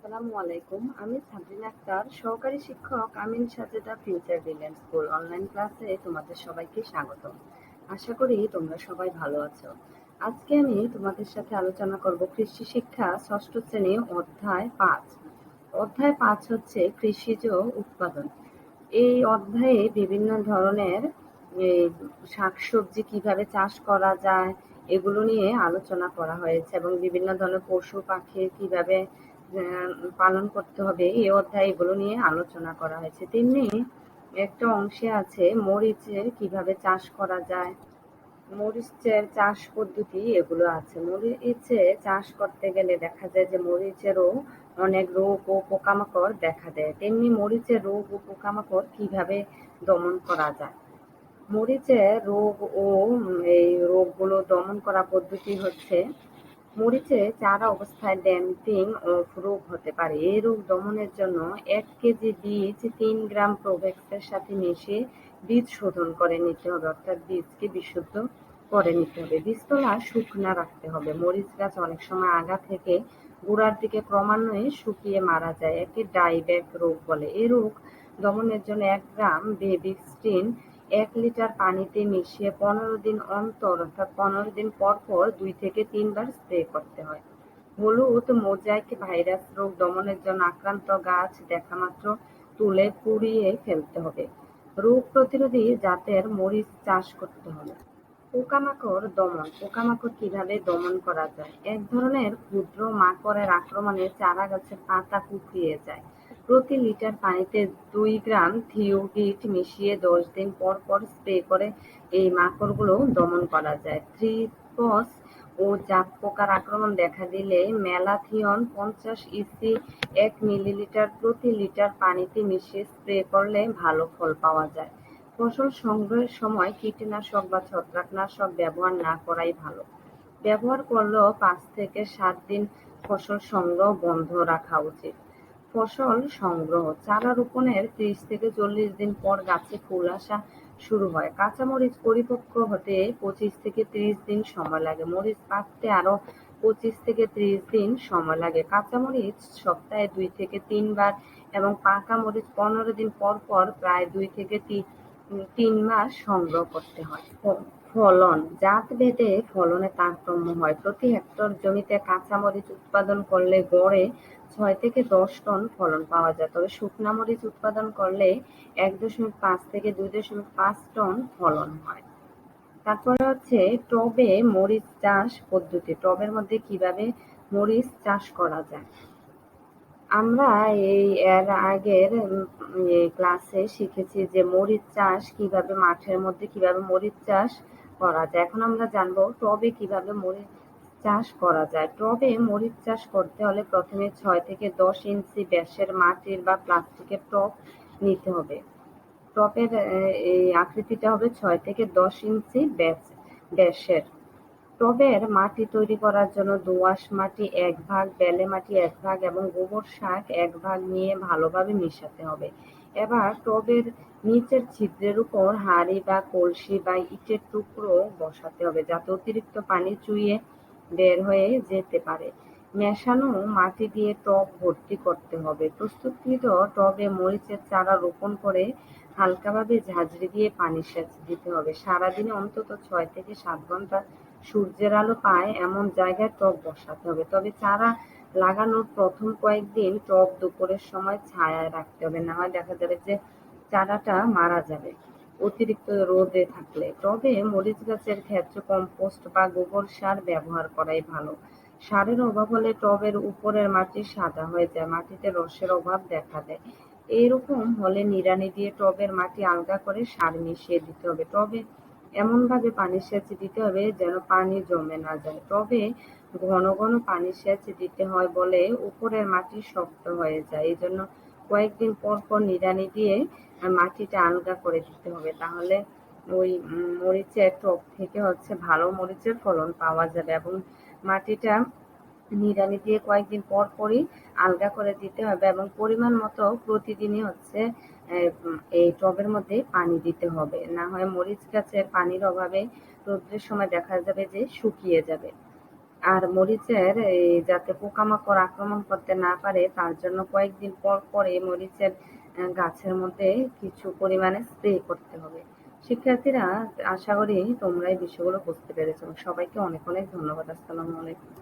আসসালামু আলাইকুম। আমি সাবরিনা আক্তার, সহকারী শিক্ষক Amin Sajeda future brilliant school online ক্লাসে তোমাদের সবাইকে স্বাগত। আশা করি তোমরা সবাই ভালো আছো। আজকে আমি তোমাদের সাথে আলোচনা করব কৃষি শিক্ষা ষষ্ঠ শ্রেণী অধ্যায় 5। অধ্যায় 5 হচ্ছে কৃষিজ উৎপাদন। এই অধ্যায়ে বিভিন্ন ধরনের শাকসবজি কিভাবে চাষ করা যায় এগুলো নিয়ে আলোচনা করা হয়েছে এবং বিভিন্ন ধরনের পশু পাখি কিভাবে পালন করতে হবে এই অধ্যায়ে এগুলো নিয়ে আলোচনা করা হয়েছে। তেমনি একটা অংশে আছে মরিচের কিভাবে চাষ করা যায়, মরিচের চাষ পদ্ধতি এগুলো আছে। মরিচে চাষ করতে গেলে দেখা যায় যে মরিচেরও অনেক রোগ ও পোকামাকড় দেখা দেয়। তেমনি মরিচের রোগ ও পোকামাকড় কিভাবে দমন করা যায়। মরিচের রোগ ও এই রোগগুলো দমন করা পদ্ধতি হচ্ছে, মরিচে চারা অবস্থায় ড্যাম্পিং রোগ হতে পারে। এই রোগ দমনের জন্য 1 কেজি বীজ 3 গ্রাম প্রোভেক্সের সাথে মিশিয়ে বীজ শোধন করে নিতে হবে, অর্থাৎ বীজকে বিশুদ্ধ করে নিতে হবে। বীজতলা শুকনা রাখতে হবে। মরিচ গাছ অনেক সময় আগা থেকে গোড়ার দিকে ক্রমান্বয়ে শুকিয়ে মারা যায়, একে ডাইব্যাক রোগ বলে। এই রোগ দমনের জন্য 1 গ্রাম বেবিস্টিন 1 লিটার পানিতে মিশিয়ে 15 দিন অন্তর অর্থাৎ 15 দিন পর পর 2 থেকে 3 বার স্প্রে করতে হয়। হলুদ মোজাইক ভাইরাস রোগ দমনের জন্য আক্রান্ত গাছ দেখামাত্র তুলে পুড়িয়ে ফেলতে হবে। রোগ প্রতিরোধী জাতের মরিচ চাষ করতে হবে। পোকামাকড় দমন। পোকামাকড় কিভাবে দমন করা যায়? এক ধরনের ক্ষুদ্র মাকড়ের আক্রমণে চারা গাছের পাতা কুঁকড়িয়ে যায়। প্রতি লিটার পানিতে 2 গ্রাম থিওডিট মিশিয়ে 10 দিন পর পর স্প্রে করে এই মাকড়গুলো দমন করা যায়। থ্রিপস ও জাপ পোকার আক্রমণ দেখা দিলে ম্যালাথিয়ন 50 ইসি 1 মিলিলিটার প্রতি লিটার পানিতে মিশিয়ে স্প্রে করলে ভালো ফল পাওয়া যায়। ফসল সংগ্রহের সময় কীটনাশক বা ছত্রাকনাশক ব্যবহার না করাই ভালো। ব্যবহার করলেও 5 থেকে 7 দিন ফসল সংগ্রহ বন্ধ রাখা উচিত। ফসল সংগ্রহ। চারা রোপণের 30 থেকে 40 দিন পর গাছে ফুল আসা শুরু হয়। কাঁচামরিচ পরিপক্ক হতে 25 থেকে 30 দিন সময় লাগে। মরিচ পাকতে আরো 25 থেকে 30 দিন সময় লাগে। কাঁচামরিচ সপ্তাহে 2 থেকে 3 বার এবং পাকা মরিচ 15 দিন পর পর প্রায় 2 থেকে 3 মাস সংগ্রহ করতে হয়। ফলন। জাত ভেদে ফলনে তারতম্য হয়। প্রতি হেক্টর জমিতে কাঁচামরিচ উৎপাদন করলে গড়ে 6 থেকে 10 টন ফলন পাওয়া যায়, তবে শুকনা মরিচ উৎপাদন করলে 1.5 থেকে 2.5 টন ফলন হয়। তারপরে হচ্ছে টবে মরিচ চাষ পদ্ধতি। টবের মধ্যে কিভাবে মরিচ চাষ করা যায়। আমরা এর আগের ক্লাসে শিখেছি যে মরিচ চাষ কিভাবে মাঠের মধ্যে কিভাবে মরিচ চাষ করা যায়। এখন আমরা জানবো টবে কিভাবে মরিচ চাষ করা যায়। টবে মরিচ চাষ করতে হলে প্রথমে 6 থেকে 10 ইঞ্চি ব্যাসের মাটির বা প্লাস্টিকের টব নিতে হবে। টবের এই আকৃতিটা হবে 6 থেকে 10 ইঞ্চি ব্যাসের। টবের মাটি তৈরি করার জন্য দোআঁশ মাটি 1 ভাগ, বেলে মাটি 1 ভাগ এবং গোবর সার 1 ভাগ নিয়ে ভালোভাবে মেশাতে হবে। এবার টবের নিচের ছিদ্রের উপর হাঁড়ি বা কলসি বা ইটের টুকরো বসাতে হবে, যাতে অতিরিক্ত পানি চুইয়ে বের হয়ে যেতে পারে। মেশানো মাটি দিয়ে টব ভর্তি করতে হবে। প্রস্তুতকৃত টবে মরিচের চারা রোপণ করে হালকাভাবে ঝাঁঝরি দিয়ে পানি সেচ দিতে হবে। সারাদিনে অন্তত 6 থেকে 7 ঘন্টা সূর্যের আলো পায় এমন জায়গায় টব বসাতে হবে। তবে চারা লাগানোর প্রথম কয়েকদিন টব দুপুরের সময় ছায়ায় রাখতে হবে, না হয় দেখা যাবে যে চারাটা মারা যাবে অতিরিক্ত রোদে থাকলে। টবে মরিচ গাছের ক্ষেত্র কম্পোস্ট বা গোবর সার ব্যবহার করাই ভালো। সারের অভাব হলে টবের উপরের মাটি সাদা হয়ে যায়, মাটিতে রসের অভাব দেখা দেয়। এইরকম হলে নিড়ানি দিয়ে টবের মাটি আলগা করে সার মিশিয়ে দিতে হবে। টবে এমনভাবে পানি সেচ দিতে হবে যেন পানি জমে না যায়। টবে ঘন ঘন পানি সেচ দিতে হয় বলে উপরের মাটি শক্ত হয়ে যায়। এই জন্য কয়েকদিন পর পর নিড়ানি দিয়ে মাটিটা আলগা করে দিতে হবে, তাহলে ওই মরিচের টব থেকে হচ্ছে ভালো মরিচের ফলন পাওয়া যাবে। এবং মাটিটা নিড়ানি দিয়ে কয়েকদিন পর পরই আলগা করে দিতে হবে এবং পরিমাণ মতো প্রতিদিনই হচ্ছে এই টবের মধ্যে পানি দিতে হবে, না হয় মরিচ গাছের পানির অভাবে রোদ্রের সময় দেখা যাবে যে শুকিয়ে যাবে। আর মরিচের যাতে পোকামাকড় আক্রমণ করতে না পারে তার জন্য কয়েকদিন পর পর এই মরিচের গাছের মধ্যে কিছু পরিমাণে স্প্রে করতে হবে। শিক্ষার্থীরা, আশা করি তোমরা এই বিষয়গুলো বুঝতে পেরেছো। সবাইকে অনেক অনেক ধন্যবাদ। আসসালামু আলাইকুম।